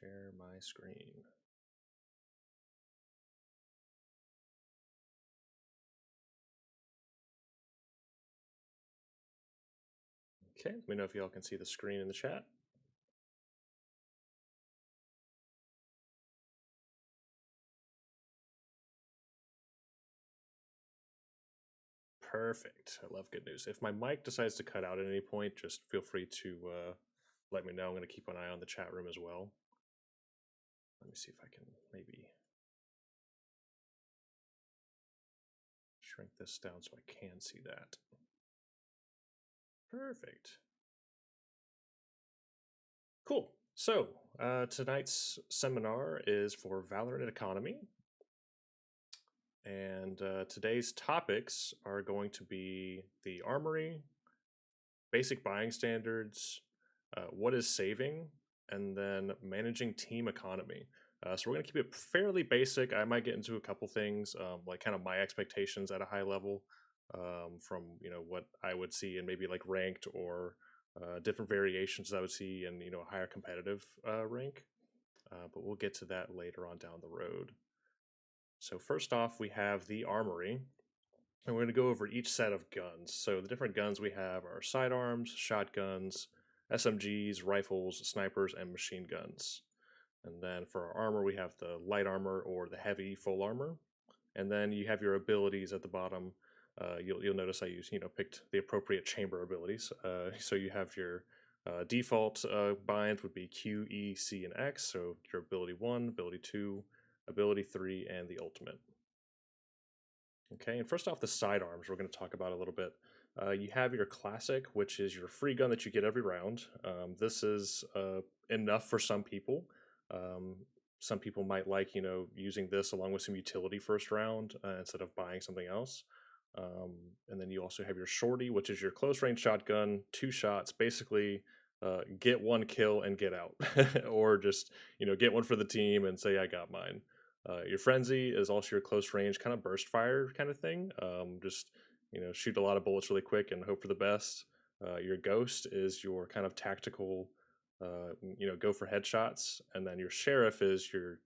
Share my screen. Okay, let me know if y'all can see the screen in the chat. Perfect. I love good news. If my mic decides to cut out at any point, just feel free to let me know. I'm going to keep an eye on the chat room as well. Let me see if I can maybe shrink this down so I can see that. Perfect. Cool. So tonight's seminar is for Valorant Economy. And today's topics are going to be the armory, basic buying standards, what is saving, and then managing team economy. So we're going to keep it fairly basic. I might get into a couple things, like kind of my expectations at a high level, from what I would see in maybe like ranked or different variations I would see in a higher competitive rank. But we'll get to that later on down the road. So first off, we have the armory, and we're going to go over each set of guns. So the different guns we have are sidearms, shotguns, SMGs, rifles, snipers, and machine guns. And then for our armor, we have the light armor or the heavy full armor. And then you have your abilities at the bottom. You'll notice I picked the appropriate chamber abilities. So you have your default binds would be Q, E, C, and X. So your ability 1, ability 2, ability 3, and the ultimate. Okay, and first off, the sidearms we're going to talk about a little bit. You have your classic, which is your free gun that you get every round. This is enough for some people. Some people might like, using this along with some utility first round instead of buying something else. And then you also have your shorty, which is your close range shotgun, 2 shots, basically get 1 kill and get out, or just get one for the team and say I got mine. Your frenzy is also your close range kind of burst fire kind of thing. Just shoot a lot of bullets really quick and hope for the best. Your ghost is your kind of tactical, go for headshots, and then your sheriff is your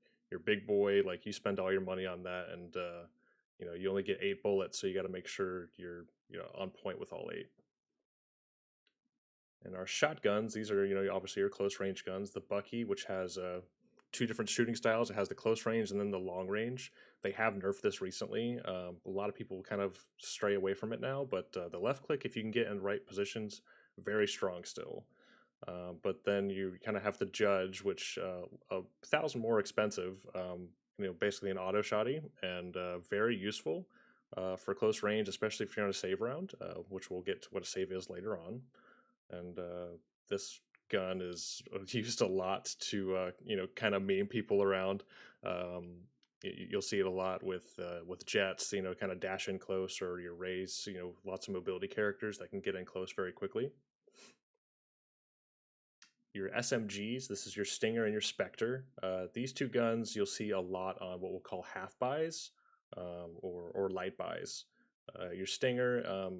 big boy. Like you spend all your money on that, and you only get 8 bullets, so you got to make sure you're on point with all 8. And our shotguns, these are obviously your close range guns. The Bucky, which has 2 different shooting styles. It has the close range and then the long range. They have nerfed this recently. A lot of people kind of stray away from it now, but the left click, if you can get in the right positions, very strong still. But then you kind of have the Judge, which 1,000 more expensive. Basically an auto shotty and very useful for close range, especially if you're on a save round, which we'll get to what a save is later on. And this gun is used a lot to kind of meme people around. You'll see it a lot with jets, kind of dash in close, or your rays, lots of mobility characters that can get in close very quickly. Your SMGs, this is your Stinger and your Spectre. These 2 guns you'll see a lot on what we'll call half buys or light buys. Your Stinger,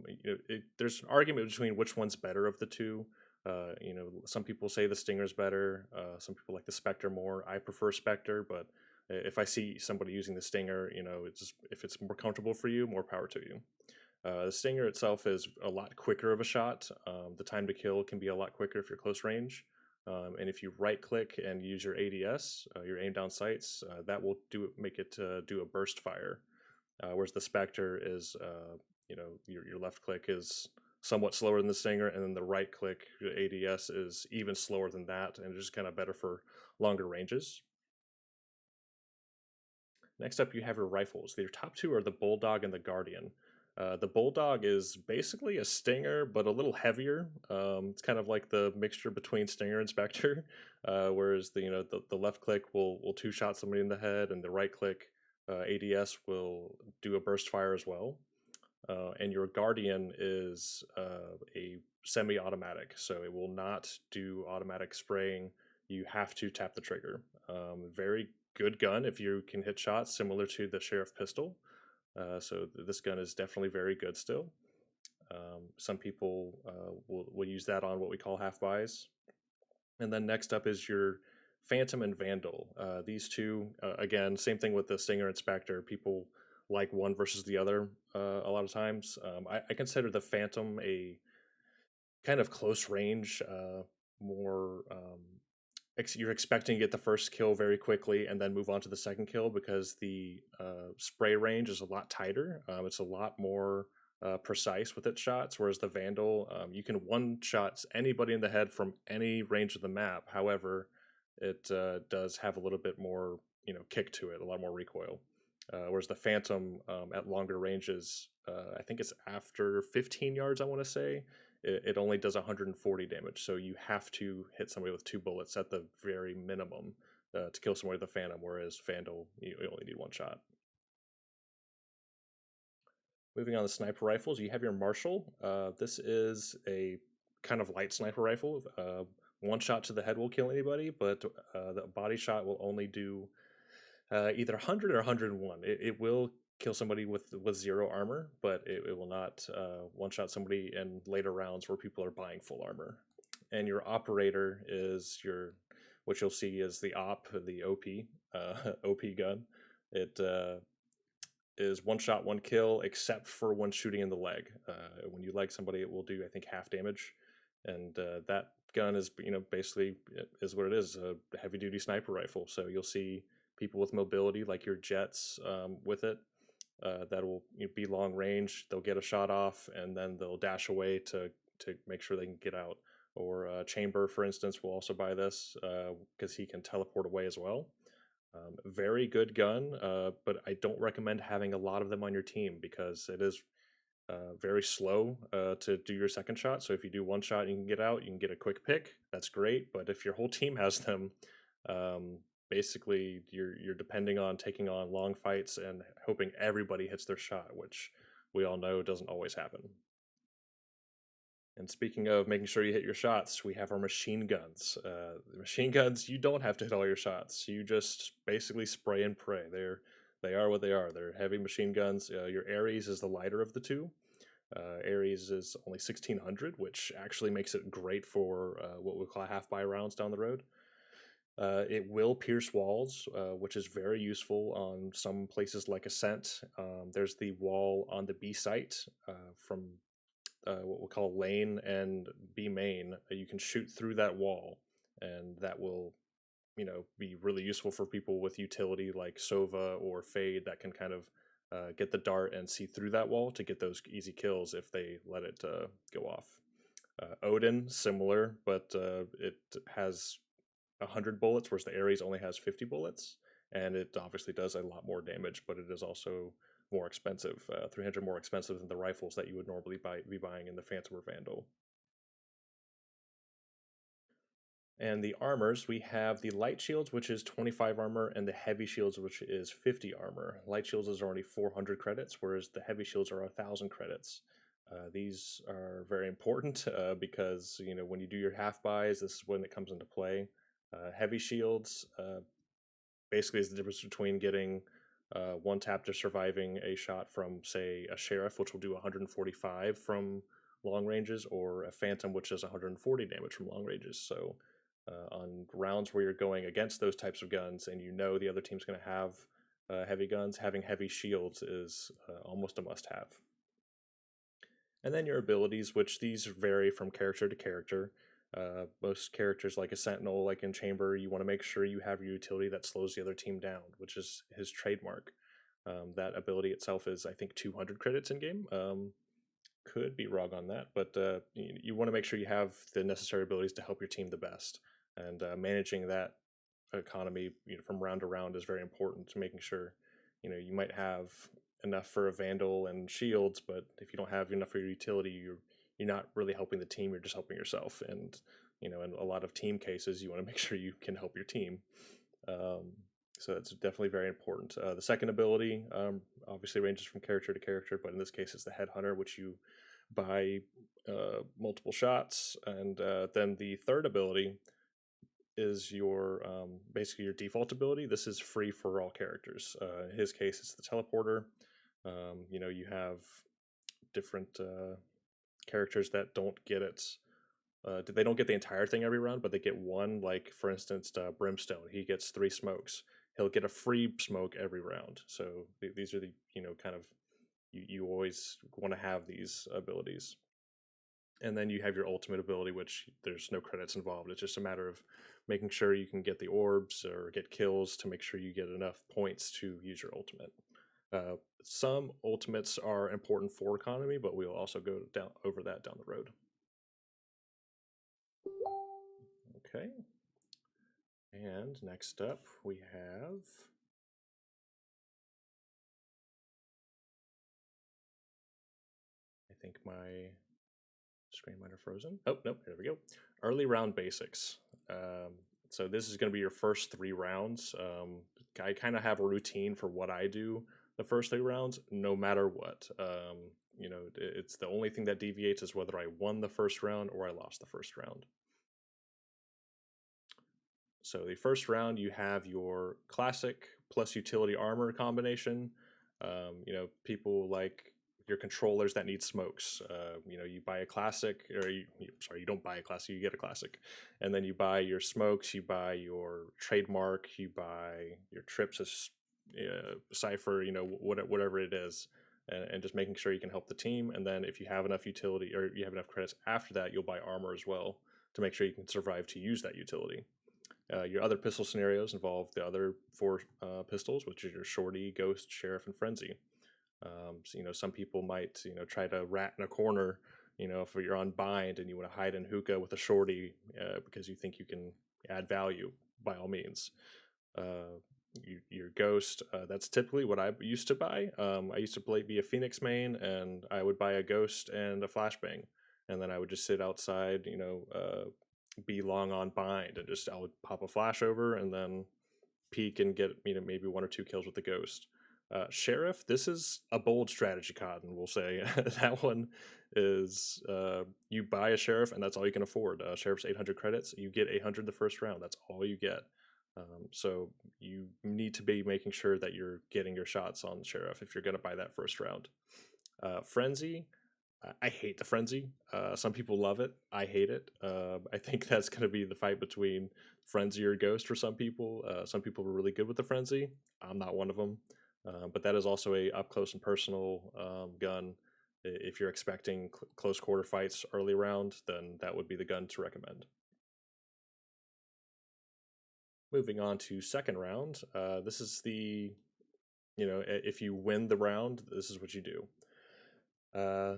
there's an argument between which one's better of the 2. Some people say the Stinger's better. Some people like the Spectre more. I prefer Spectre, but if I see somebody using the Stinger, if it's more comfortable for you, more power to you. The Stinger itself is a lot quicker of a shot. The time to kill can be a lot quicker if you're close range. And if you right click and use your ADS, your aim down sights, that will make it do a burst fire. Whereas the Spectre is, your left click is somewhat slower than the Stinger, and then the right click ADS is even slower than that, and just kind of better for longer ranges. Next up, you have your rifles. Your top 2 are the Bulldog and the Guardian. The Bulldog is basically a Stinger, but a little heavier. It's kind of like the mixture between Stinger and Spectre, whereas the left click will 2-shot somebody in the head, and the right click ADS will do a burst fire as well. And your Guardian is a semi-automatic, so it will not do automatic spraying. You have to tap the trigger. Very good gun if you can hit shots, similar to the Sheriff pistol. So this gun is definitely very good still. Some people will use that on what we call half buys. And then next up is your Phantom and Vandal. These two, again, same thing with the Stinger and Spectre. People like one versus the other a lot of times. I consider the Phantom a kind of close range, more you're expecting to get the first kill very quickly and then move on to the second kill because the spray range is a lot tighter. It's a lot more precise with its shots, whereas the Vandal, you can one shot anybody in the head from any range of the map. However, it does have a little bit more, kick to it, a lot more recoil. Whereas the Phantom at longer ranges, I think it's after 15 yards, I want to say, it only does 140 damage. So you have to hit somebody with 2 bullets at the very minimum to kill somebody with a Phantom, whereas Vandal, you only need one shot. Moving on to sniper rifles, you have your Marshall. This is a kind of light sniper rifle. One shot to the head will kill anybody, but the body shot will only do either 100 or 101. It will kill somebody with 0 armor, but it will not one shot somebody in later rounds where people are buying full armor. And your operator is what you'll see is the OP OP gun. It is one shot, one kill, except for when shooting in the leg. When you leg somebody, it will do, I think, half damage. And that gun is, basically is what it is, a heavy duty sniper rifle. So you'll see people with mobility, like your jets, with it. That will be long range. They'll get a shot off, and then they'll dash away to make sure they can get out. Or Chamber, for instance, will also buy this because he can teleport away as well. Very good gun, but I don't recommend having a lot of them on your team because it is very slow to do your second shot. So if you do one shot and you can get out, you can get a quick pick. That's great. But if your whole team has them, basically you're depending on taking on long fights and hoping everybody hits their shot, which we all know doesn't always happen. And speaking of making sure you hit your shots, we have our machine guns. The machine guns, you don't have to hit all your shots. You just basically spray and pray. They are what they are. They're heavy machine guns. Your Ares is the lighter of the two. Ares is only 1600, which actually makes it great for what we call half buy rounds down the road. It will pierce walls, which is very useful on some places like Ascent. There's the wall on the B site from what we'll call lane and B main. You can shoot through that wall, and that will, be really useful for people with utility like Sova or Fade that can kind of get the dart and see through that wall to get those easy kills if they let it go off. Odin, similar, but it has 100 bullets, whereas the Ares only has 50 bullets, and it obviously does a lot more damage, but it is also more expensive, 300 more expensive than the rifles that you would normally be buying in the Phantom or Vandal. And the armors, we have the light shields, which is 25 armor, and the heavy shields, which is 50 armor. Light shields is already 400 credits, whereas the heavy shields are 1,000 credits. These are very important because, when you do your half buys, this is when it comes into play. Heavy shields basically is the difference between getting one tap to surviving a shot from, say, a Sheriff, which will do 145 from long ranges, or a Phantom, which does 140 damage from long ranges. So on rounds where you're going against those types of guns and the other team's going to have heavy guns, having heavy shields is almost a must-have. And then your abilities, which these vary from character to character. Most characters, like a Sentinel, like in Chamber, you want to make sure you have your utility that slows the other team down, which is his trademark. That ability itself is, I think, 200 credits in game. Could be wrong on that, but you want to make sure you have the necessary abilities to help your team the best. And managing that economy from round to round is very important to making sure you might have enough for a Vandal and shields, but if you don't have enough for your utility, you're not really helping the team, you're just helping yourself. And in a lot of team cases, you want to make sure you can help your team. So that's definitely very important. The second ability obviously ranges from character to character, but in this case it's the Headhunter, which you buy multiple shots. And then the third ability is your basically your default ability. This is free for all characters. In his case, it's the Teleporter. You have different characters that don't get it They don't get the entire thing every round, but they get one. Like for instance, Brimstone, he gets 3 smokes. He'll get a free smoke every round. So these are the kind of you always want to have these abilities. And then you have your ultimate ability, which there's no credits involved. It's just a matter of making sure you can get the orbs or get kills to make sure you get enough points to use your ultimate. Some ultimates are important for economy, but we'll also go down over that down the road. Okay. And next up, we have I think my screen might have frozen. Oh, nope, there we go. Early round basics. So this is going to be your first 3 rounds. I kind of have a routine for what I do the first 3 rounds, no matter what. It's the only thing that deviates is whether I won the first round or I lost the first round. So the first round, you have your classic plus utility armor combination. People like your controllers that need smokes. You buy a classic, or you don't buy a classic, you get a classic, and then you buy your smokes, you buy your trademark, you buy your trips as cipher, whatever it is, and just making sure you can help the team. And then if you have enough utility or you have enough credits after that, you'll buy armor as well to make sure you can survive to use that utility. Your other pistol scenarios involve the other 4 pistols, which is your shorty, ghost, sheriff, and frenzy. Some people might try to rat in a corner. If you're on bind and you want to hide in hookah with a shorty because you think you can add value, by all means. Your ghost, that's typically what I used to buy. I used to be a Phoenix main, and I would buy a ghost and a flashbang, and then I would just sit outside, be long on bind, and I would pop a flash over and then peek and get maybe 1 or 2 kills with the ghost. Sheriff, this is a bold strategy, Cotton. We'll say that one is you buy a sheriff and that's all you can afford. Sheriff's 800 credits. You get 800 the first round. That's all you get. So you need to be making sure that you're getting your shots on sheriff if you're going to buy that first round. Frenzy, I hate the frenzy. Some people love it. I hate it. I think that's going to be the fight between frenzy or ghost for some people. Some people are really good with the frenzy. I'm not one of them. But that is also a up close and personal gun. If you're expecting close quarter fights early round, then that would be the gun to recommend. Moving on to second round, this is if you win the round, this is what you do.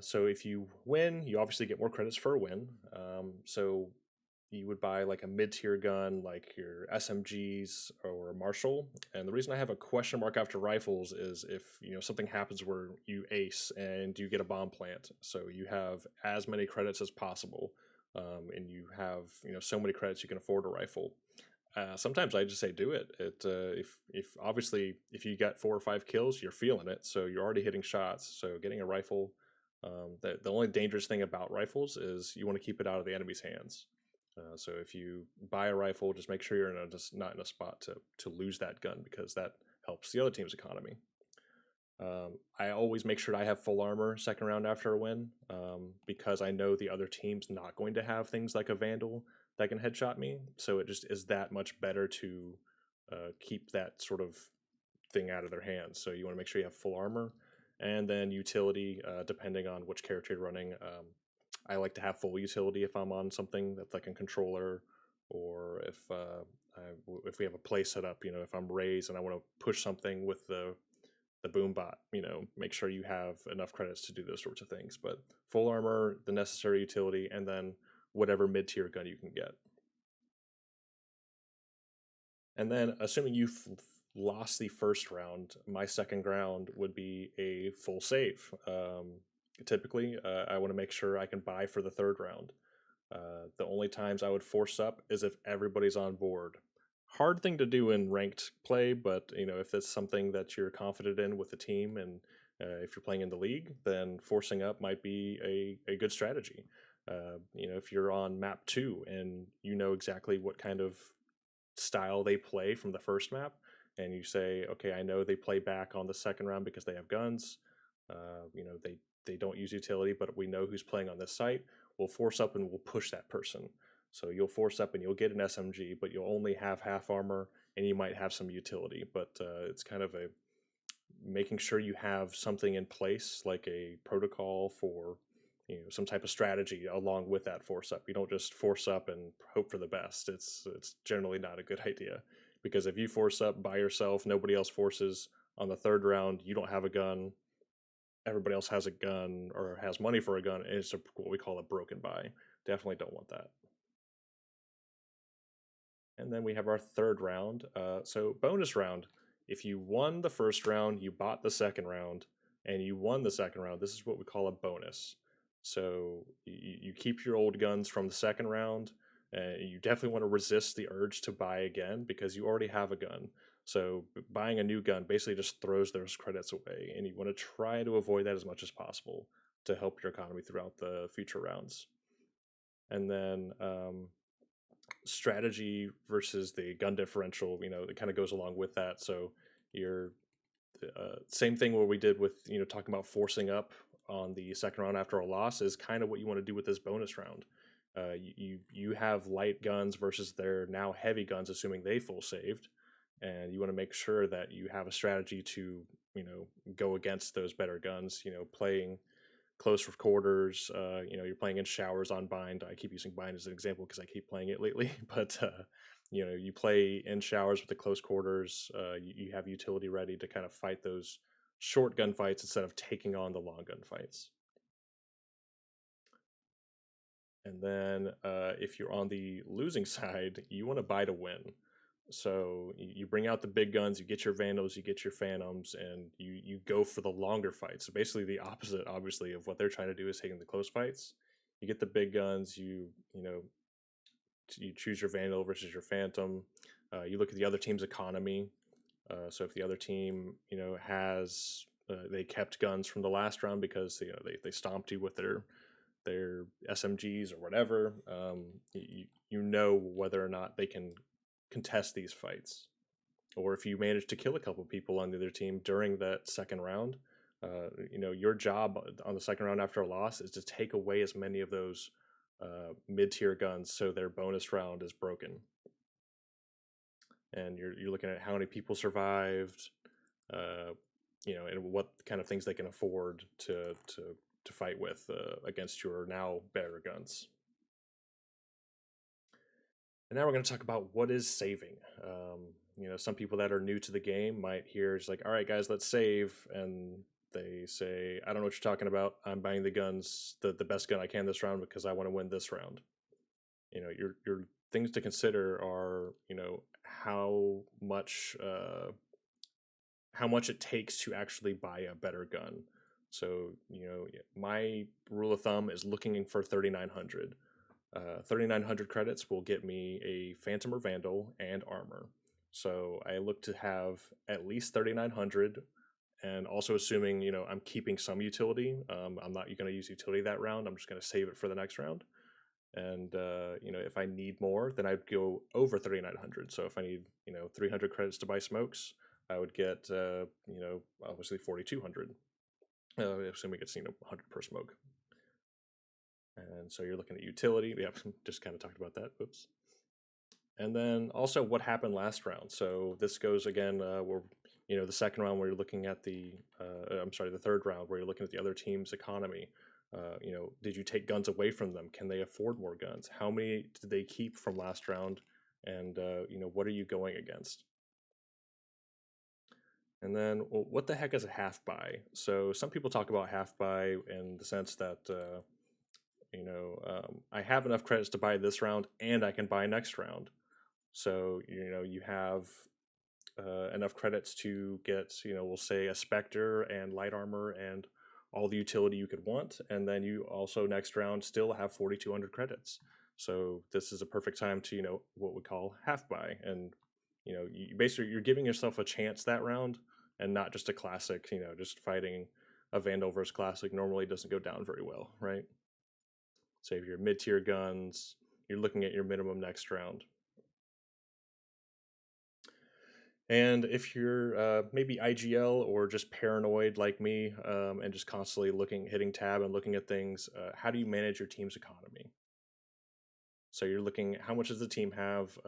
So if you win, you obviously get more credits for a win. So you would buy like a mid-tier gun like your SMGs or a Marshall. And the reason I have a question mark after rifles is if something happens where you ace and you get a bomb plant, so you have as many credits as possible, and you have so many credits you can afford a rifle. Sometimes I just say do it. If obviously if you got 4 or 5 kills, you're feeling it, so you're already hitting shots. So getting a rifle, the only dangerous thing about rifles is you want to keep it out of the enemy's hands. So if you buy a rifle, just make sure you're just not in a spot to lose that gun, because that helps the other team's economy. I always make sure I have full armor second round after a win, because I know the other team's not going to have things like a Vandal that can headshot me. So it just is that much better to keep that sort of thing out of their hands. So you want to make sure you have full armor, and then utility, depending on which character you're running. I like to have full utility if I'm on something that's like a controller, or if we have a play set up. If I'm Raze and I want to push something with the boom bot, make sure you have enough credits to do those sorts of things. But full armor, the necessary utility, and then whatever mid-tier gun you can get. And then assuming you've lost the first round, my second round would be a full save. Typically, I want to make sure I can buy for the third round. The only times I would force up is if everybody's on board. Hard thing to do in ranked play, but if it's something that you're confident in with the team, and if you're playing in the league, then forcing up might be a good strategy. If you're on map 2 and you know exactly what kind of style they play from the first map, and you say, okay, I know they play back on the second round because they have guns. They don't use utility, but we know who's playing on this site. we'll force up and we'll push that person. So you'll force up and you'll get an SMG, but you'll only have half armor and you might have some utility. But it's kind of a making sure you have something in place, like a protocol for, some type of strategy along with that force up. You don't just force up and hope for the best. It's generally not a good idea, because if you force up by yourself, nobody else forces on the third round, you don't have a gun, everybody else has a gun or has money for a gun, and it's what we call a broken buy. Definitely don't want that. And then we have our third round. So bonus round. If you won the first round, you bought the second round, and you won the second round, this is what we call a bonus. So you keep your old guns from the second round. You definitely want to resist the urge to buy again because you already have a gun. So buying a new gun basically just throws those credits away, and you want to try to avoid that as much as possible to help your economy throughout the future rounds. And then strategy versus the gun differential, it kind of goes along with that. So you're same thing where we did with talking about forcing up on the second round after a loss is kind of what you want to do with this bonus round. You have light guns versus their now heavy guns, assuming they full saved, and you want to make sure that you have a strategy to go against those better guns. Playing close quarters. You're playing in showers on bind. I keep using bind as an example because I keep playing it lately. But you play in showers with the close quarters. You have utility ready to kind of fight those short gun fights instead of taking on the long gun fights. And then if you're on the losing side, you want to buy to win. So you bring out the big guns, you get your Vandals, you get your Phantoms, and you go for the longer fights. So basically the opposite, obviously, of what they're trying to do is taking the close fights. You get the big guns, you choose your Vandal versus your Phantom. You look at the other team's economy. So if the other team, has they kept guns from the last round because they stomped you with their SMGs or whatever, you know whether or not they can contest these fights. Or if you manage to kill a couple people on the other team during that second round, your job on the second round after a loss is to take away as many of those mid-tier guns so their bonus round is broken. And you're looking at how many people survived, and what kind of things they can afford to fight with against your now better guns. And now we're going to talk about what is saving. Some people that are new to the game might hear it's like, all right, guys, let's save. And they say, I don't know what you're talking about. I'm buying the guns, the best gun I can this round because I want to win this round. Your things to consider are, how much it takes to actually buy a better gun. So, my rule of thumb is looking for 3,900. 3,900 credits will get me a Phantom or Vandal and armor. So I look to have at least 3,900, and also assuming, I'm keeping some utility. I'm not going to use utility that round. I'm just going to save it for the next round. And, if I need more, then I'd go over 3,900. So if I need, 300 credits to buy smokes, I would get, obviously 4,200. Assuming it's, 100 per smoke. And so you're looking at utility. We have just kind of talked about that. Oops. And then also what happened last round. So this goes again, where, the second round where you're looking at the third round where you're looking at the other team's economy. Did you take guns away from them? Can they afford more guns? How many did they keep from last round? And, what are you going against? And then, what the heck is a half buy? So some people talk about half buy in the sense that, I have enough credits to buy this round and I can buy next round. So, you have enough credits to get, we'll say a Spectre and light armor and all the utility you could want. And then you also next round still have 4,200 credits. So this is a perfect time to, what we call half buy. And, you basically you're giving yourself a chance that round and not just a classic, just fighting a Vandal versus classic normally doesn't go down very well, right? So if you're mid-tier guns, you're looking at your minimum next round. And if you're maybe IGL or just paranoid like me, and just constantly hitting tab and looking at things, how do you manage your team's economy? So you're looking, how much does the team have?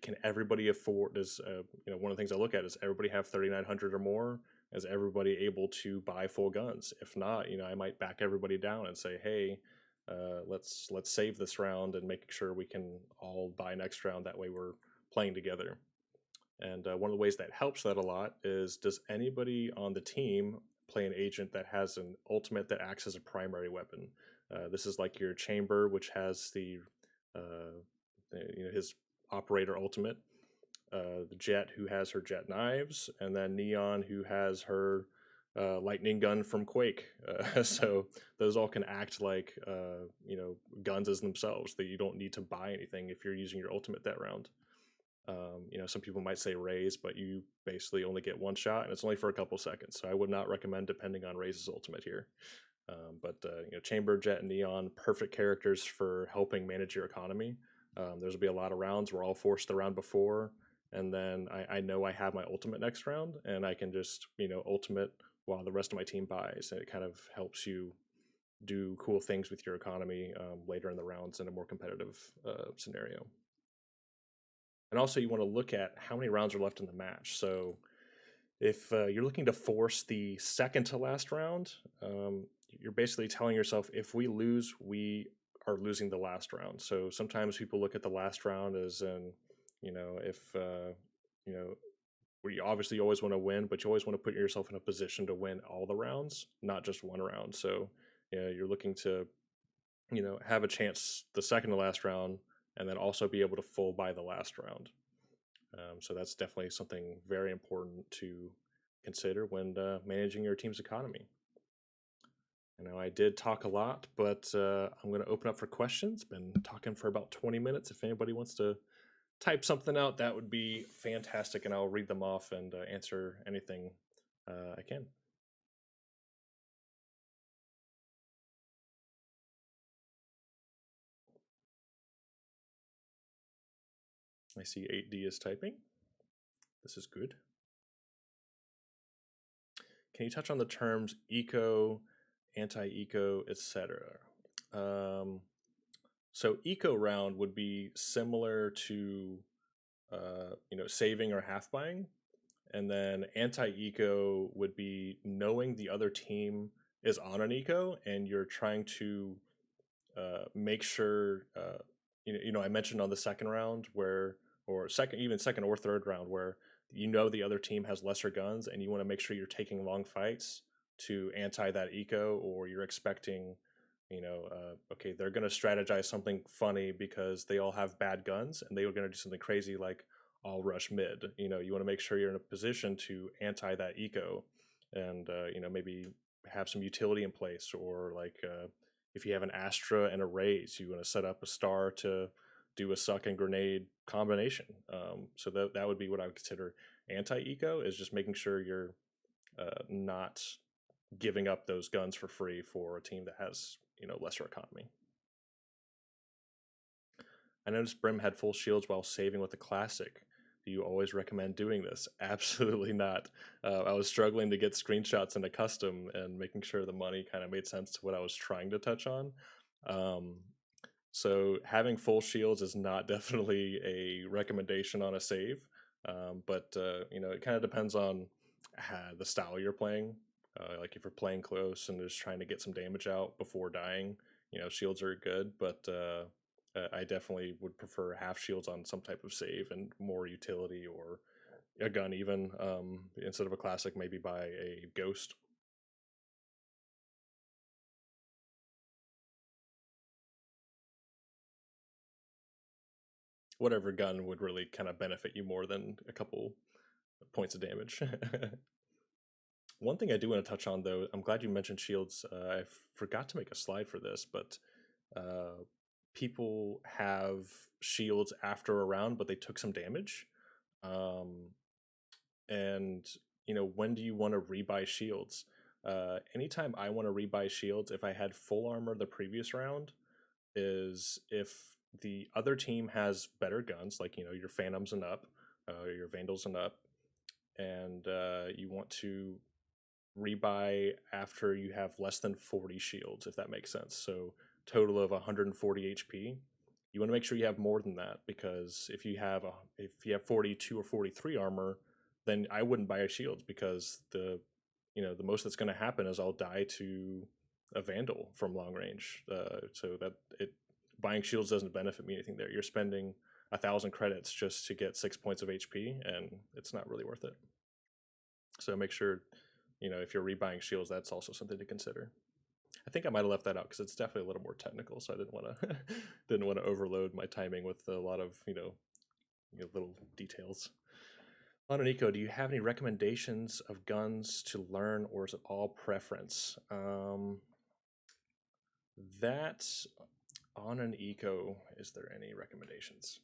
Can everybody afford? Does one of the things I look at is everybody have 3,900 or more? Is everybody able to buy full guns? If not, I might back everybody down and say, hey, let's save this round and make sure we can all buy next round. That way we're playing together. And one of the ways that helps that a lot is, does anybody on the team play an agent that has an ultimate that acts as a primary weapon? This is like your chamber, which has uh, his operator ultimate, the Jet, who has her jet knives, and then Neon, who has her lightning gun from Quake. So those all can act like guns as themselves. That you don't need to buy anything if you're using your ultimate that round. Some people might say Raze, but you basically only get one shot, and it's only for a couple seconds. So I would not recommend depending on Raze's ultimate here. Chamber, Jet, and Neon, perfect characters for helping manage your economy. There's will be a lot of rounds where I'll force the round before, and then I know I have my ultimate next round, and I can just ultimate while the rest of my team buys, and it kind of helps you do cool things with your economy later in the rounds in a more competitive scenario. And also, you want to look at how many rounds are left in the match. So if you're looking to force the second to last round, you're basically telling yourself, if we lose, we are losing the last round. So sometimes people look at the last round as in, if where you obviously always want to win, but you always want to put yourself in a position to win all the rounds, not just one round. So you're looking to have a chance the second to last round, and then also be able to full buy the last round. So that's definitely something very important to consider when managing your team's economy. I did talk a lot, but I'm going to open up for questions. Been talking for about 20 minutes. If anybody wants to type something out, that would be fantastic, and I'll read them off and answer anything I can. I see 8D is typing. This is good. Can you touch on the terms eco, anti-eco, etc.? So eco round would be similar to saving or half buying, and then anti-eco would be knowing the other team is on an eco and you're trying to make sure I mentioned on the second round where, or second or third round, where the other team has lesser guns and you want to make sure you're taking long fights to anti that eco, or you're expecting okay, they're going to strategize something funny because they all have bad guns and they were going to do something crazy like all rush mid. You want to make sure you're in a position to anti that eco, and maybe have some utility in place, or like if you have an Astra and a Raze, you want to set up a star to do a suck and grenade combination. So that would be what I would consider anti-eco, is just making sure you're not giving up those guns for free for a team that has lesser economy. I noticed Brim had full shields while saving with the classic. Do you always recommend doing this? Absolutely not. I was struggling to get screenshots into custom and making sure the money kind of made sense to what I was trying to touch on. So having full shields is not definitely a recommendation on a save, but it kind of depends on the style you're playing. Like if you're playing close and just trying to get some damage out before dying, shields are good, but I definitely would prefer half shields on some type of save and more utility, or a gun even, instead of a classic, maybe buy a ghost. Whatever gun would really kind of benefit you more than a couple points of damage. One thing I do want to touch on, though, I'm glad you mentioned shields. I forgot to make a slide for this, but people have shields after a round, but they took some damage. And when do you want to rebuy shields? Anytime I want to rebuy shields, if I had full armor the previous round, is if the other team has better guns, like your Phantoms and up, your Vandals and up, and you want to rebuy after you have less than 40 shields, if that makes sense. So total of 140 HP. You want to make sure you have more than that, because if you have 42 or 43 armor, then I wouldn't buy shields, because the most that's going to happen is I'll die to a Vandal from long range. So that buying shields doesn't benefit me anything there. You're spending 1,000 credits just to get 6 points of HP, and it's not really worth it. So make sure, if you're rebuying shields, that's also something to consider. I think I might have left that out because it's definitely a little more technical, so I didn't want to didn't want to overload my timing with a lot of little details. On an eco, do you have any recommendations of guns to learn, or is it all preference? That on an eco, is there any recommendations?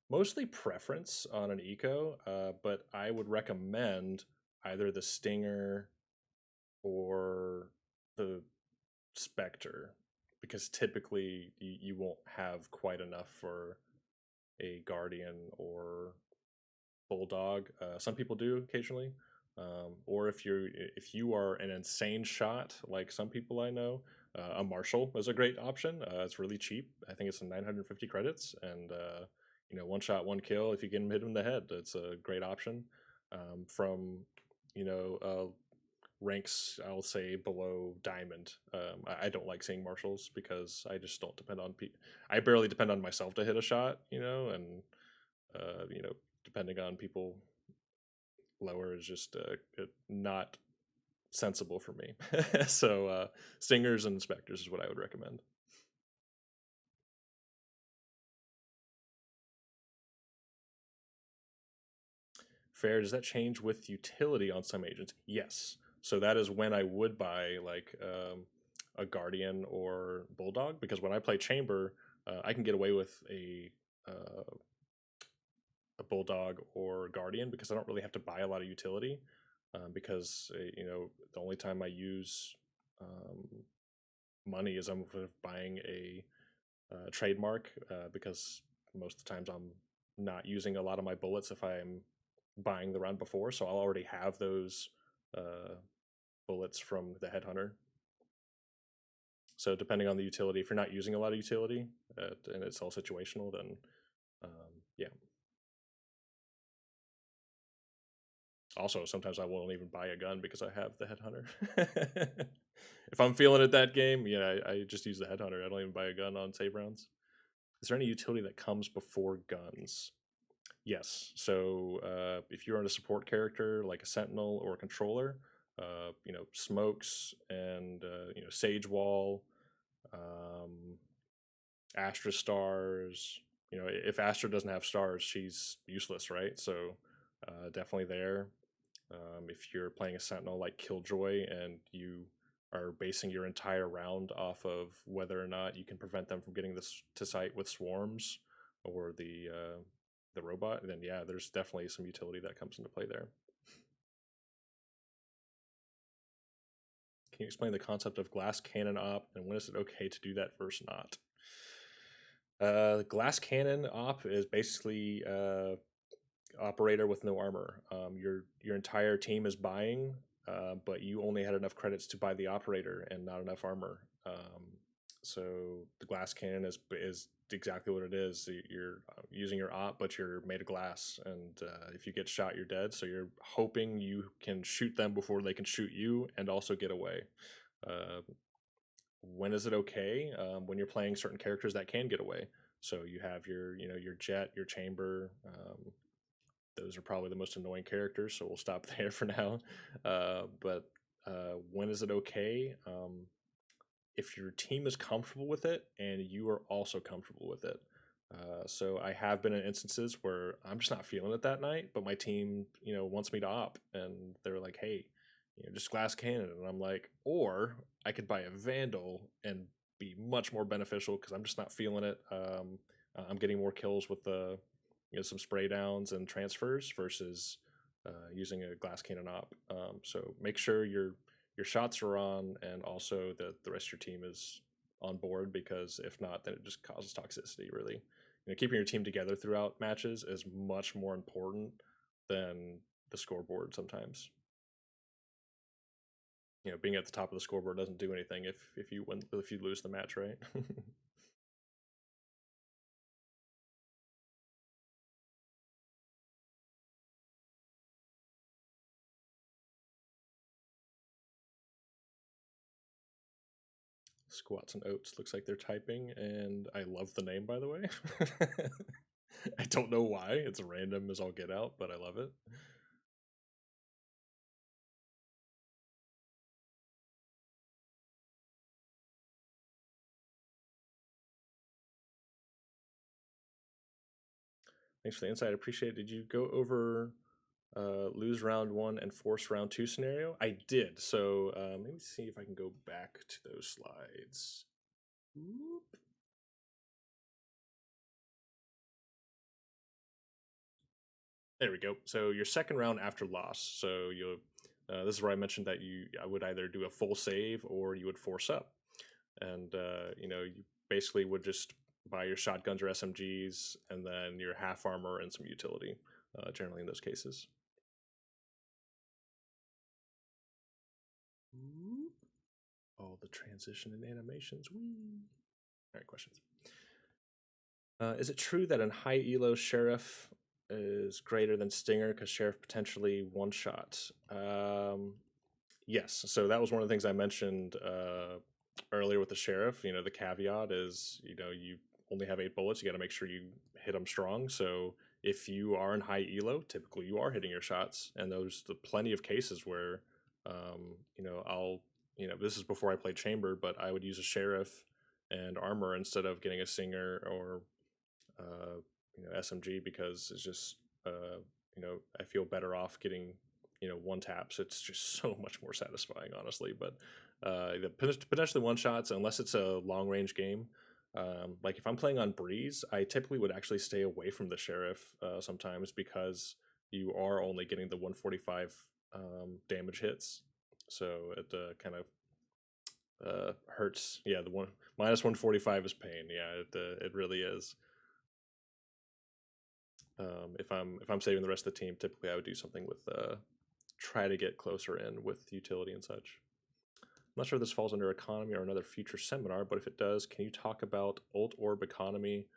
Mostly preference on an eco, but I would recommend either the Stinger or the Spectre, because typically you won't have quite enough for a Guardian or Bulldog. Some people do occasionally, or if you are an insane shot like some people I know, a Marshall is a great option. It's really cheap. I think it's 950 credits, and one shot, one kill. If you can hit him in the head, it's a great option. From ranks, I'll say below diamond. I don't like seeing marshals because I just don't depend on people. I barely depend on myself to hit a shot, and depending on people lower is just not sensible for me. So Stingers and Specters is what I would recommend. Fair. Does that change with utility on some agents? Yes. So that is when I would buy like a Guardian or Bulldog, because when I play Chamber, I can get away with a Bulldog or Guardian because I don't really have to buy a lot of utility. Because the only time I use money is I'm buying a trademark, because most of the times I'm not using a lot of my bullets if I'm buying the round before, so I'll already have those bullets from the Headhunter. So depending on the utility, if you're not using a lot of utility and it's all situational, then yeah. Also, sometimes I won't even buy a gun because I have the Headhunter. If I'm feeling it that game, yeah, I just use the Headhunter. I don't even buy a gun on save rounds. Is there any utility that comes before guns? Yes. So if you're on a support character like a Sentinel or a controller, smokes and Sage Wall, Astra stars. If Astra doesn't have stars, she's useless, right? So definitely there. If you're playing a Sentinel like Killjoy and you are basing your entire round off of whether or not you can prevent them from getting this to site with swarms or the robot, then yeah, there's definitely some utility that comes into play there. Can you explain the concept of glass cannon op, and when is it okay to do that versus not? Glass cannon op is basically operator with no armor. Your entire team is buying, but you only had enough credits to buy the operator and not enough armor. So the glass cannon is exactly what it is. You're using your op, but you're made of glass, and if you get shot, you're dead. So you're hoping you can shoot them before they can shoot you, and also get away. When is it okay? When you're playing certain characters that can get away. So you have your Jet, your Chamber. Those are probably the most annoying characters, so we'll stop there for now. But when is it okay? If your team is comfortable with it and you are also comfortable with it. So I have been in instances where I'm just not feeling it that night, but my team, wants me to op, and they're like, "Hey, just glass cannon," and I'm like, or I could buy a Vandal and be much more beneficial because I'm just not feeling it. I'm getting more kills with the some spray downs and transfers versus using a glass cannon op. So make sure your shots are on, and also that the rest of your team is on board, because if not, then it just causes toxicity. Really, keeping your team together throughout matches is much more important than the scoreboard sometimes. Being at the top of the scoreboard doesn't do anything if you lose the match, right? Squats and Oats looks like they're typing, and I love the name, by the way. I don't know why. It's random as all get out, but I love it. Thanks for the insight. I appreciate it. Did you go over lose round 1 and force round 2 scenario? I did. So let me see if I can go back to those slides. Oop. There we go. So your second round after loss. So this is where I mentioned that I would either do a full save or you would force up, and you basically would just buy your shotguns or SMGs and then your half armor and some utility, generally in those cases. All the transition and animations. Whee! All right, questions. Is it true that in high elo Sheriff is greater than Stinger because Sheriff potentially one shot? Yes. So that was one of the things I mentioned earlier with the Sheriff. The caveat is you only have 8 bullets. You got to make sure you hit them strong. So if you are in high elo, typically you are hitting your shots, and there's plenty of cases where I'll this is before I played Chamber, but I would use a Sheriff and armor instead of getting a Singer or SMG, because it's just I feel better off getting one taps. It's just so much more satisfying, honestly. But potentially one shots, unless it's a long range game. Like if I'm playing on Breeze, I typically would actually stay away from the Sheriff sometimes, because you are only getting the 145 damage hits, so it kind of hurts. Yeah, the minus 145 is pain. Yeah, it really is. If I'm saving the rest of the team, typically I would do something with try to get closer in with utility and such. I'm not sure if this falls under economy or another future seminar, but if it does, can you talk about ult orb economy,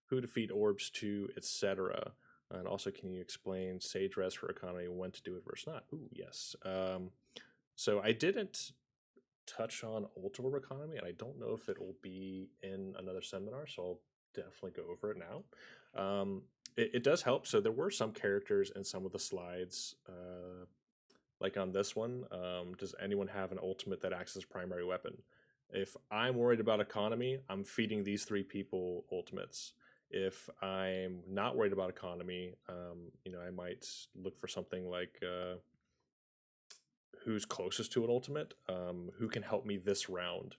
who to feed orbs to, etc.? And also, can you explain Sage Res for economy, when to do it versus not? Ooh, yes. So I didn't touch on ult orb economy, and I don't know if it will be in another seminar, so I'll definitely go over it now. It does help. So there were some characters in some of the slides, like on this one. Does anyone have an ultimate that acts as primary weapon? If I'm worried about economy, I'm feeding these 3 people ultimates. If I'm not worried about economy, I might look for something like who's closest to an ultimate, who can help me this round,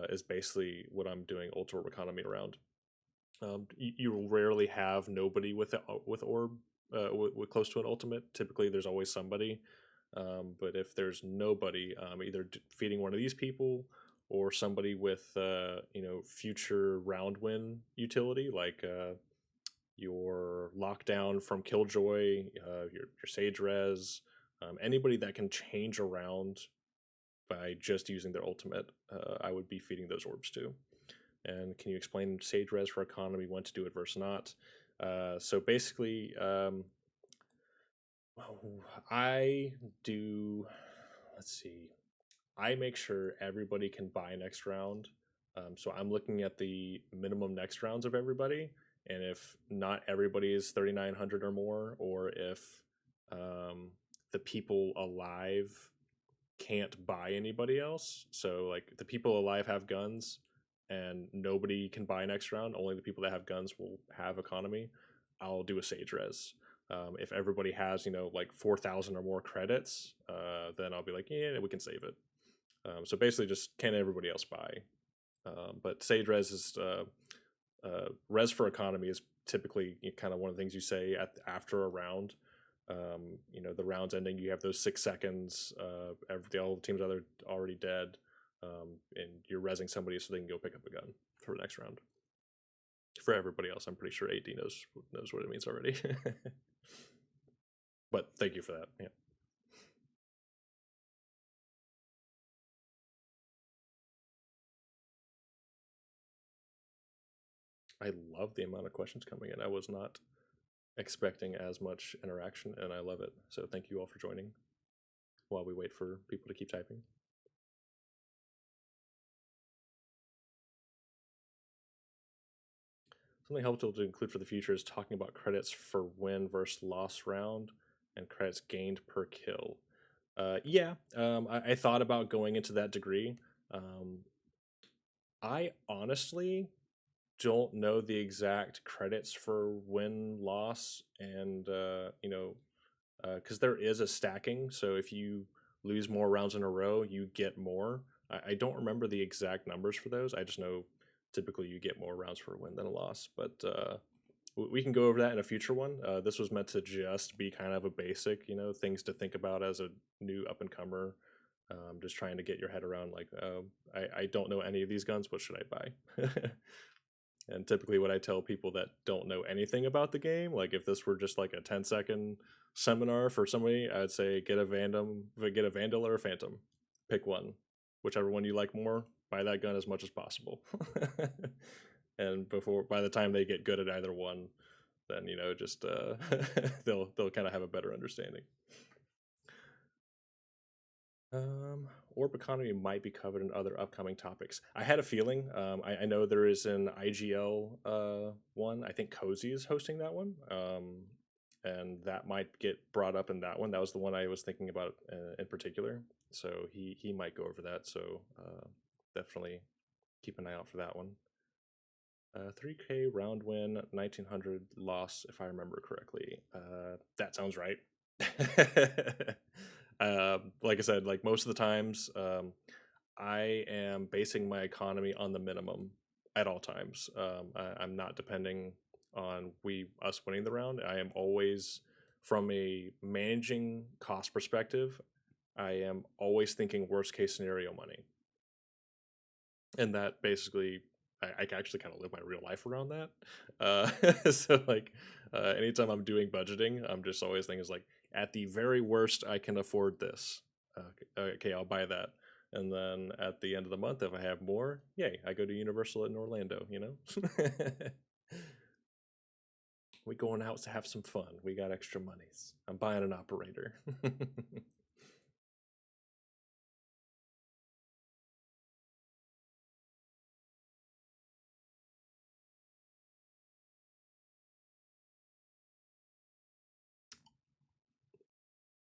is basically what I'm doing ult orb economy around. You rarely have nobody with orb with close to an ultimate. Typically, there's always somebody. But if there's nobody, either feeding one of these people or somebody with future round win utility, like your lockdown from Killjoy, your Sage Res, anybody that can change around by just using their ultimate, I would be feeding those orbs to. And can you explain Sage Res for economy, when to do it versus not? So basically, I do, let's see, I make sure everybody can buy next round. So I'm looking at the minimum next rounds of everybody. And if not everybody is 3,900 or more, or if the people alive can't buy anybody else, so like the people alive have guns and nobody can buy next round, only the people that have guns will have economy, I'll do a Sage Res. If everybody has like 4,000 or more credits, then I'll be like, yeah, we can save it. So basically just, can everybody else buy? But Sage Res is res for economy is typically kind of one of the things you say after a round. The round's ending, you have those 6 seconds, all the teams are already dead, and you're resing somebody so they can go pick up a gun for the next round. for everybody else, I'm pretty sure AD knows what it means already. But thank you for that. Yeah. I love the amount of questions coming in. I was not expecting as much interaction, and I love it. So thank you all for joining while we wait for people to keep typing. Something helpful to include for the future is talking about credits for win versus loss round and credits gained per kill. Yeah, I thought about going into that degree. I honestly don't know the exact credits for win loss, and because there is a stacking. So if you lose more rounds in a row, you get more. I don't remember the exact numbers for those. I just know typically you get more rounds for a win than a loss. But we can go over that in a future one. This was meant to just be kind of a basic, things to think about as a new up and comer. Just trying to get your head around like, I don't know any of these guns. What should I buy? And typically, what I tell people that don't know anything about the game, like if this were just like a 10-second seminar for somebody, I'd say get a Vandal or a Phantom. Pick one, whichever one you like more. Buy that gun as much as possible. And by the time they get good at either one, then just they'll kind of have a better understanding. Orb economy might be covered in other upcoming topics. I had a feeling. I know there is an IGL one. I think Cozy is hosting that one, and that might get brought up in that one. That was the one I was thinking about in particular. So he might go over that. So definitely keep an eye out for that one. 3K round win, 1900 loss, if I remember correctly. That sounds right. Like I said, like most of the times, I am basing my economy on the minimum at all times. I'm not depending on us winning the round. I am always, from a managing cost perspective, I am always thinking worst case scenario money, and that basically I can actually kind of live my real life around that. So like anytime I'm doing budgeting, I'm just always thinking is like at the very worst I can afford this. Okay, I'll buy that. And then at the end of the month, if I have more, yay, I go to Universal in Orlando. We going out to have some fun. We got extra monies. I'm buying an operator.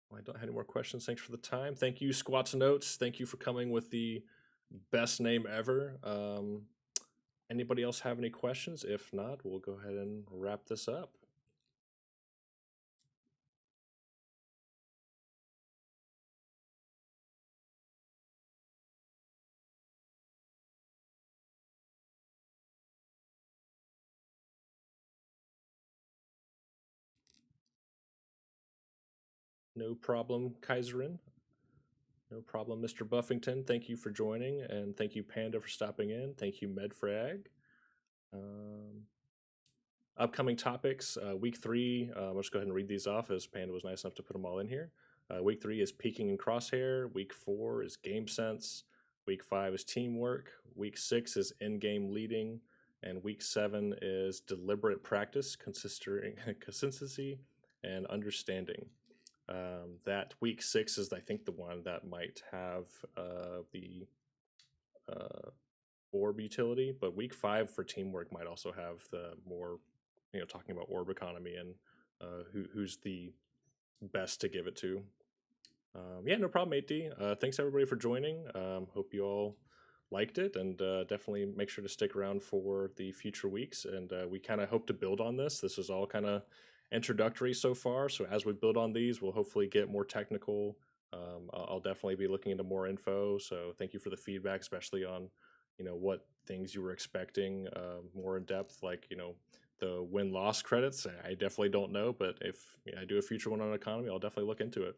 I don't have any more questions. Thanks for the time. Thank you, Squats Notes. Thank you for coming with the best name ever. Anybody else have any questions? If not, we'll go ahead and wrap this up. No problem, Kaiserin. No problem, Mr. Buffington. Thank you for joining, and thank you, Panda, for stopping in. Thank you, Medfrag. Upcoming topics, week 3, I'll just go ahead and read these off as Panda was nice enough to put them all in here. Week 3 is peeking and crosshair. Week 4 is game sense. Week 5 is teamwork. Week 6 is in-game leading. And week 7 is deliberate practice, consistency, and understanding. That week 6 is, I think, the one that might have the orb utility, but week 5 for teamwork might also have the more, talking about orb economy and who's the best to give it to. Yeah, no problem, 8D. Thanks everybody for joining. Hope you all liked it, and definitely make sure to stick around for the future weeks. And we kind of hope to build on this. This is all kind of introductory so far. So as we build on these, we'll hopefully get more technical. I'll definitely be looking into more info. So thank you for the feedback, especially on what things you were expecting more in depth, like the win-loss credits. I definitely don't know, but if I do a future one on economy, I'll definitely look into it.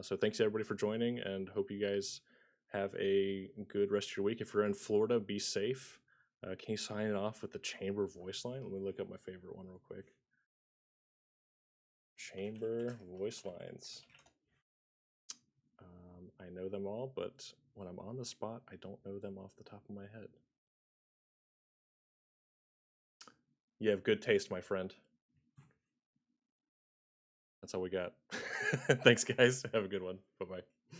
So thanks everybody for joining, and hope you guys have a good rest of your week. If you're in Florida, be safe. Can you sign it off with the chamber voice line? Let me look up my favorite one real quick. Chamber voice lines. I know them all, but when I'm on the spot, I don't know them off the top of my head. You have good taste, my friend. That's all we got. Thanks, guys. Have a good one. Bye bye.